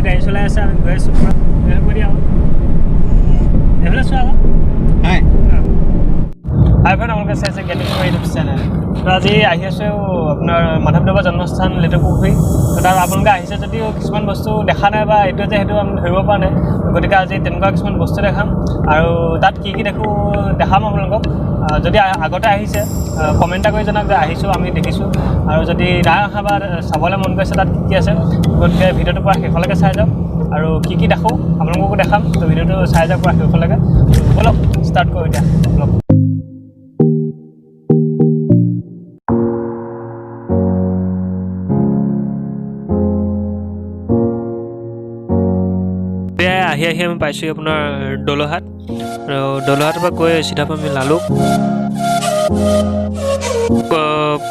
গাড়ী চলাই আছে আমি গৈ আছোঁ পূৰা কৰি দিয়া এইফালে চোৱা আকৌ হাই ফ্ৰেণ্ড আপোনালোকে চাইছে গেটিং ফৰ ইউটিউব চেনেল তো আজি আহি আছোঁ আপোনাৰ মাধৱদেৱৰ জন্মস্থান লেটেকুপুখুৰী তো তাত আপোনালোকে আহিছে যদিও কিছুমান বস্তু দেখা নাই বা এইটো যে সেইটো আমি ধৰিব পৰা নাই গতিকে আজি তেনেকুৱা কিছুমান বস্তু দেখাম আৰু তাত কি কি দেখোঁ দেখাম আপোনালোকক যদি আগতে আহিছে কমেণ্ট এটা কৰি জনাওক যে আহিছোঁ আমি দেখিছোঁ আৰু যদি নাই অহা বা চাবলৈ মন গৈছে তাত কি কি আছে গতিকে ভিডিঅ'টো পৰা শেষলৈকে চাই যাওক আৰু কি কি দেখোঁ আপোনালোককো দেখাম তো ভিডিঅ'টো চাই যাওক পৰা শেষলৈকে ব'লক ষ্টাৰ্ট কৰোঁ এতিয়া ব্লগ আহি আমি পাইছোঁ আপোনাৰ দলহাট আৰু দলহাটৰ পৰা গৈ চিধা আমি লালুক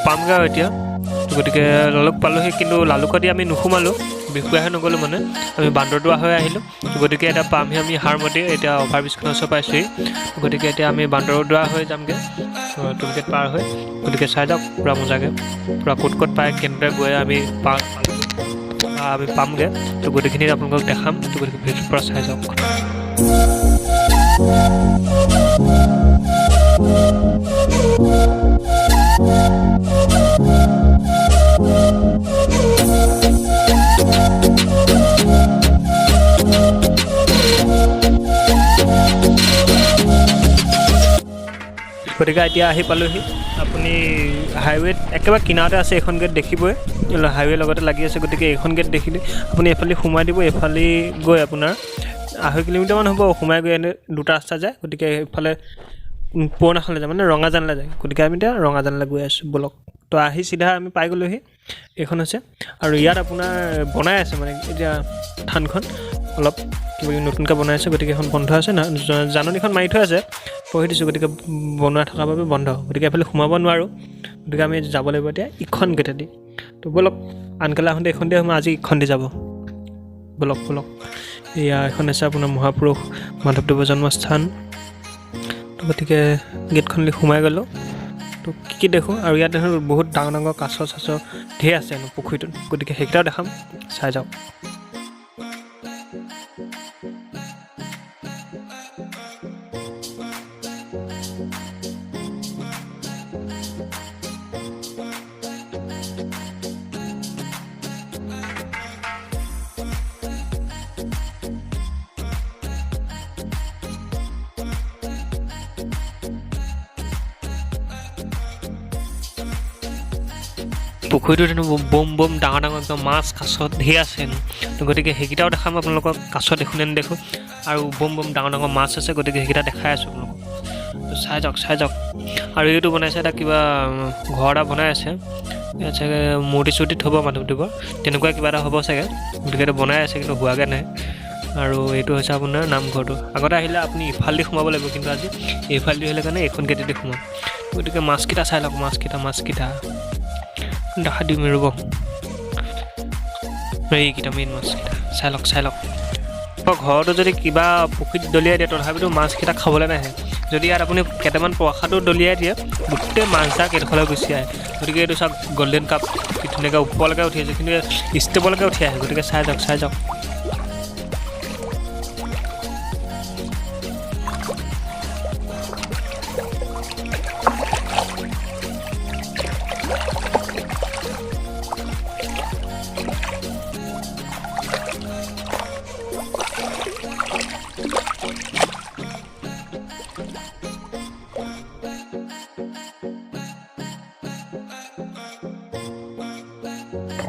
পামগৈ এতিয়া গতিকে লালুক পালোঁহি কিন্তু লালুকত আমি নোসোমালোঁ বিহুৱাহে নগ'লোঁ মানে আমি বান্দৰদোৱা হৈ আহিলোঁ গতিকে এতিয়া পামহি আমি হাৰমতি এতিয়া অভাৰ ব্ৰিজখনৰ ওচৰ পাইছোঁহি গতিকে এতিয়া আমি বান্দৰদোৱা হৈ যামগৈ টোলগেট পাৰ হৈ গতিকে চাই যাওক পূৰা মজাকৈ পূৰা ক'ত ক'ত পায় কেনেদৰে গৈ আমি পামগৈ তো গোটেইখিনি আপোনালোকক দেখাম তো গতিকে ভিডিঅ'ৰ পৰা চাই যাওক গতিকে এতিয়া আহি পালোঁহি আপুনি হাইৱেত একেবাৰে কিনাৰতে আছে এখন গেট দেখিবই হাইৱে লগতে লাগি আছে গতিকে এইখন গেট দেখিলে আপুনি এইফালে সোমাই দিব এইফালে গৈ আপোনাৰ 2.5 কিলোমিটাৰমান হ'ব সোমাই গৈ এনে দুটা ৰাস্তা যায় গতিকে এইফালে পুৰণাখনলৈ যায় মানে ৰঙাজানলৈ যায় গতিকে আমি এতিয়া ৰঙাজানলৈ গৈ আছোঁ ব'লক তো আহি চিধা আমি পাই গ'লোহি এইখন হৈছে আৰু ইয়াত আপোনাৰ বনাই আছে মানে এতিয়া থানখন অলপ কিবা নতুনকৈ বনাই আছে গতিকে এখন বন্ধ আছে জাননীখন মাৰি থৈ আছে পঢ়ি দিছোঁ গতিকে বনোৱা থকাৰ বাবে বন্ধ গতিকে এইফালে সোমাব নোৱাৰোঁ গতিকে আমি যাব লাগিব এতিয়া ইখন গেটেদি তো ব'লক আনকালে আহোঁতে এইখন দি সোমাই আজি ইখন দি যাব ব'লক এয়া এখন আছে আপোনাৰ মহাপুৰুষ মাধৱদেৱৰ জন্মস্থান তো গতিকে গেটখনলৈ সোমাই গ'লোঁ তো কি দেখোঁ আৰু ইয়াত দেখোন বহুত ডাঙৰ ডাঙৰ কাছ ঢেৰ আছে পুখুৰীটোত গতিকে সেইকেইটাও দেখাম চাই যাওক পুখুৰীটোত হেনো বম ডাঙৰ একদম মাছ কাছ ঢেৰ আছে হেনো তো গতিকে সেইকেইটাও দেখাম আপোনালোকক কাছ দেখোঁ নে নেদেখোঁ আৰু বম ডাঙৰ মাছ আছে গতিকে সেইকেইটা দেখাই আছোঁ আপোনালোকক তো চাই যাওক আৰু এইটো বনাইছে এটা কিবা ঘৰ এটা বনাই আছে ইয়াত চাগে মূৰ্তি চূৰ্তি থ'ব মাধৱদেৱৰ তেনেকুৱা কিবা এটা হ'ব চাগে গতিকে এইটো বনাই আছে কিন্তু হোৱাগৈ নাই আৰু এইটো হৈছে আপোনাৰ নামঘৰটো আগতে আহিলে আপুনি ইফালেদি সোমাব লাগিব কিন্তু আজি এইফালেদি আহিলে কাৰণে এইখন গেটেদি সোমাম গতিকে মাছকেইটা চাই লওক মাছকেইটা দেখা দিম ৰ'ব এইকেইটা মেইন মাছকেইটা চাই লওক ঘৰতো যদি কিবা পুখুৰীত দলিয়াই দিয়ে তথাপিতো মাছকেইটা খাবলৈ নাহে যদি ইয়াত আপুনি কেইটামান প্ৰসাদো দলিয়াই দিয়ে গোটেই মাছজাক এইডোখৰলৈ গুচি আহে গতিকে এইটো চাওক গল্ডেন কাপ কি ধুনীয়াকৈ ওপৰলৈকে উঠি আছে কিন্তু ষ্টেপলৈকে উঠি আহে গতিকে চাই যাওক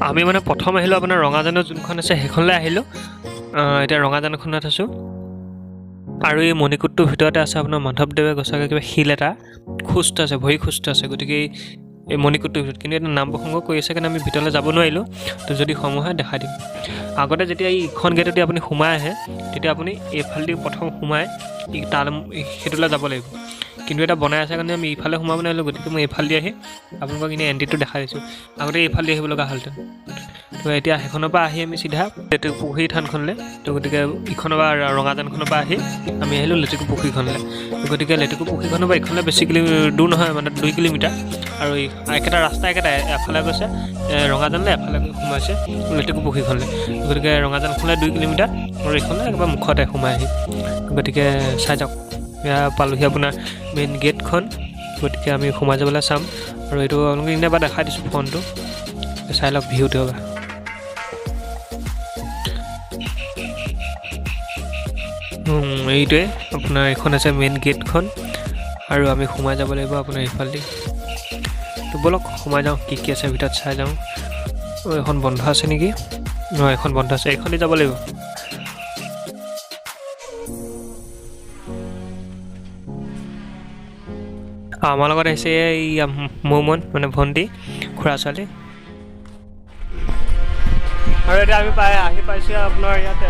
আমি মানে প্ৰথম আহিলোঁ আপোনাৰ ৰঙাজানৰ যোনখন আছে সেইখনলৈ আহিলোঁ এতিয়া ৰঙাজানখনত আছোঁ আৰু এই মণিকূটটোৰ ভিতৰতে আছে আপোনাৰ মাধৱদেৱে গছাকৈ কিবা শিল এটা খোজটো আছে ভৰি খোজটো আছে গতিকে এই মণিকূটটোৰ ভিতৰত কিন্তু এটা নাম প্ৰসংগ কৰি আছে কাৰণে আমি ভিতৰলৈ যাব নোৱাৰিলোঁ তো যদি সমূহ হয় দেখাই দিম আগতে যেতিয়া এইখন গেটেদি আপুনি সোমাই আহে তেতিয়া আপুনি এইফালেদি প্ৰথম সোমাই তালৈ সেইটোলৈ যাব লাগিব কিন্তু এটা বনাই আছে কাৰণে আমি ইফালে সোমাব নোৱাৰিলোঁ গতিকে মই এইফালে দি আহি আপোনালোকক এনেই এণ্ট্ৰিটো দেখাই দিছোঁ আগতে এইফালে দি আহিব লগা হ'লহেঁতেন তো এতিয়া সেইখনৰ পৰা আহি আমি চিধা লেটেকু পুখুৰী থানখনলৈ তো গতিকে ইখনৰ পৰা ৰঙাজানখনৰ পৰা আহি আমি আহিলোঁ লেটেকু পুখুৰীখনলৈ গতিকে লেটেকু পুখুৰীখনৰ পৰা ইখনলৈ বেছি দূৰ নহয় মানে 2 কিলোমিটাৰ আৰু একেটা ৰাস্তা একেটাই এফালে গৈছে ৰঙাজানলৈ এফালে সোমাইছে লেটেকু পুখুৰীখনলৈ গতিকে ৰঙাজানখনলৈ 2 কিলোমিটাৰ আৰু এইখনলৈ একেবাৰে মুখতে সোমাই আহি গতিকে চাই যাওক এয়া পালোহি আপোনাৰ মেইন গেটখন গতিকে আমি সোমাই যাবলৈ চাম আৰু এইটো আপোনালোকে এনে এবাৰ দেখাই দিছোঁ ফোনটো চাই লওক ভিউটো এবাৰ এইটোৱে আপোনাৰ এইখন আছে মেইন গেটখন আৰু আমি সোমাই যাব লাগিব আপোনাৰ এইফালেদি তো বলক সোমাই যাওঁ কি কি আছে ভিতৰত চাই যাওঁ এখন বন্ধ আছে নেকি এখন বন্ধ আছে এইখনে যাব লাগিব আমাৰ লগত আহিছে এই মৌমন মানে ভণ্টি খুৰা ছোৱালী আৰু এতিয়া আমি আহি পাইছোঁ আপোনাৰ ইয়াত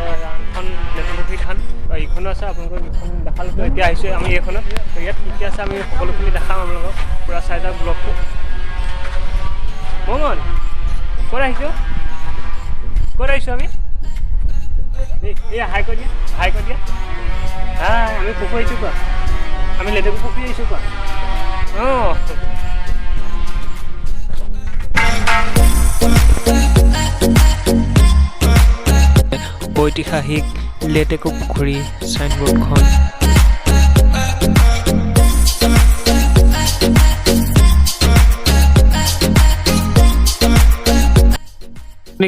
এখন লেটেকু থান এইখনো আছে আপোনালোকক এইখন দেখালোঁ এতিয়া আহিছোঁ আমি এইখনত ইয়াত কি কি আছে আমি সকলোখিনি দেখাম আপোনালোকক পূৰা চাই যাওক ব্লগটো মৌমন ক'ত আহিছোঁ আমি এই হাই কৰি দিয়া আমি পুখুৰী আহিছোঁ কোৱা আমি লেটেকু পুখুৰী আহিছোঁ কোৱা ঐতিহাসিক লেটেকু পুখুৰী চাইনবোৰ্ডখন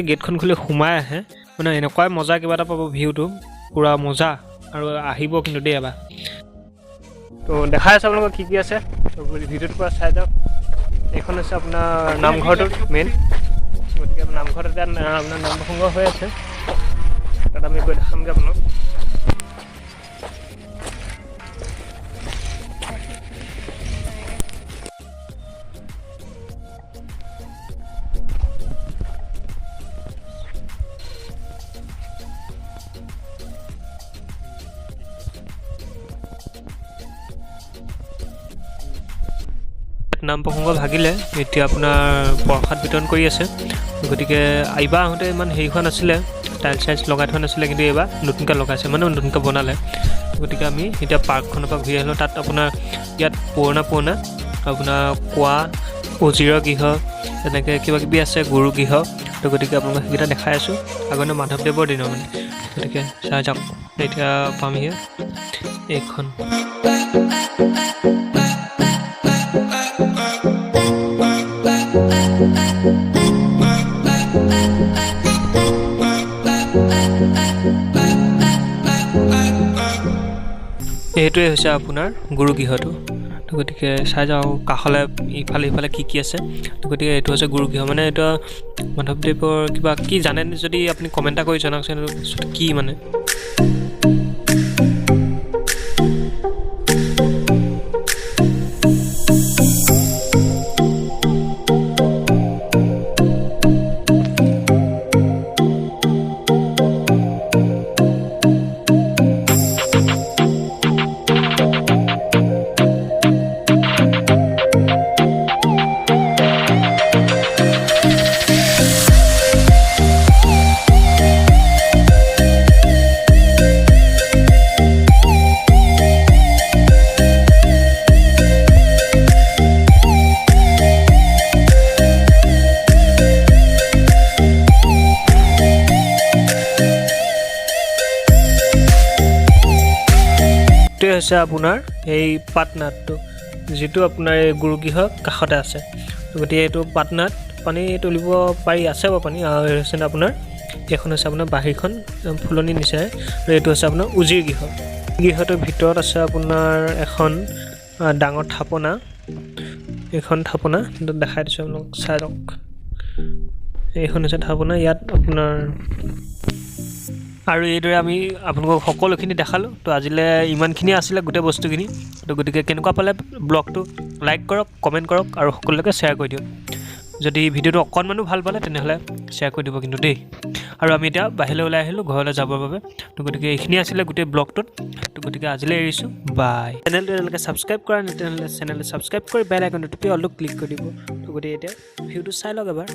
গেটখন খুলি সোমাই আহে মানে এনেকুৱাই মজা কিবা এটা পাব ভিউটো পূৰা মজা আৰু আহিব কিন্তু দেই এবাৰ তো দেখাই আছে আপোনালোকক কি কি আছে ভিডিঅ'টোৰ পৰা চাই যাওক এইখন আছে আপোনাৰ নামঘৰটো মেইন গতিকে নামঘৰত এতিয়া আপোনাৰ নাম প্ৰসংগ হৈ আছে তাত আমি গৈ দেখামগৈ আপোনাক নাম প্ৰসংগ ভাগিলে এতিয়া আপোনাৰ প্ৰসাদ বিতৰণ কৰি আছে গতিকে এইবাৰ আহোঁতে ইমান হেৰি হোৱা নাছিলে টাইলছ লগাই থোৱা নাছিলে কিন্তু এইবাৰ নতুনকৈ লগাইছে মানে নতুনকৈ বনালে গতিকে আমি এতিয়া পাৰ্কখনৰ পৰা ঘূৰি আহিলোঁ তাত আপোনাৰ ইয়াত পুৰণা আপোনাৰ কোৱা অজিৰৰ গৃহ তেনেকৈ কিবা কিবি আছে গুৰু গৃহ তো গতিকে আপোনালোকক সেইকেইটা দেখাই আছোঁ আগতে মাধৱদেৱৰ দিনৰ মানে গতিকে চাই যাওক এতিয়া পামহি এইখন এইটোৱে হৈছে আপোনাৰ গুৰুগৃহটো তো গতিকে চাই যাওঁ কাষলৈ ইফালে কি কি আছে তো গতিকে এইটো হৈছে গুৰুগৃহ মানে এইটো মাধৱদেৱৰ কিবা কি জানে যদি আপুনি কমেণ্ট এটা কৰি জনাওকচোন কি মানে হৈছে আপোনাৰ এই পাটনাথটো যিটো আপোনাৰ এই গুৰুগৃহ কাষতে আছে গতিকে এইটো পাটনাথ পানী তুলিব পাৰি আছে বাৰু পানী আৰু হৈছে আপোনাৰ এইখন হৈছে আপোনাৰ বাহিৰখন ফুলনি নিচাই আৰু এইটো হৈছে আপোনাৰ উজিৰ গৃহটোৰ ভিতৰত আছে আপোনাৰ এখন ডাঙৰ থাপনা এইখন থাপনা দেখাই দিছোঁ আপোনাক চাই লওক এইখন হৈছে থাপনা ইয়াত আপোনাৰ আৰু এইদৰে আমি আপোনালোকক সকলোখিনি দেখালোঁ তো আজিলৈ ইমানখিনি আছিলে গোটেই বস্তুখিনি তো গতিকে কেনেকুৱা পালে ব্লগটো লাইক কৰক কমেণ্ট কৰক আৰু সকলোকে শ্বেয়াৰ কৰি দিয়ক যদি ভিডিঅ'টো অকণমানো ভাল পালে তেনেহ'লে শ্বেয়াৰ কৰি দিব কিন্তু দেই আৰু আমি এতিয়া বাহিৰলৈ ওলাই আহিলোঁ ঘৰলৈ যাবৰ বাবে তো গতিকে এইখিনি আছিলে গোটেই ব্লগটোত তো গতিকে আজিলৈ এৰিছোঁ বাই চেনেলটো এতিয়ালৈকে ছাবস্ক্ৰাইব কৰা নাই তেনেহ'লে চেনেলটো ছাবস্ক্ৰাইব কৰি বেল আইকনটো টিপি অলপ ক্লিক কৰি দিব তো গতিকে এতিয়া ভিডিঅ'টো চাই লওক এবাৰ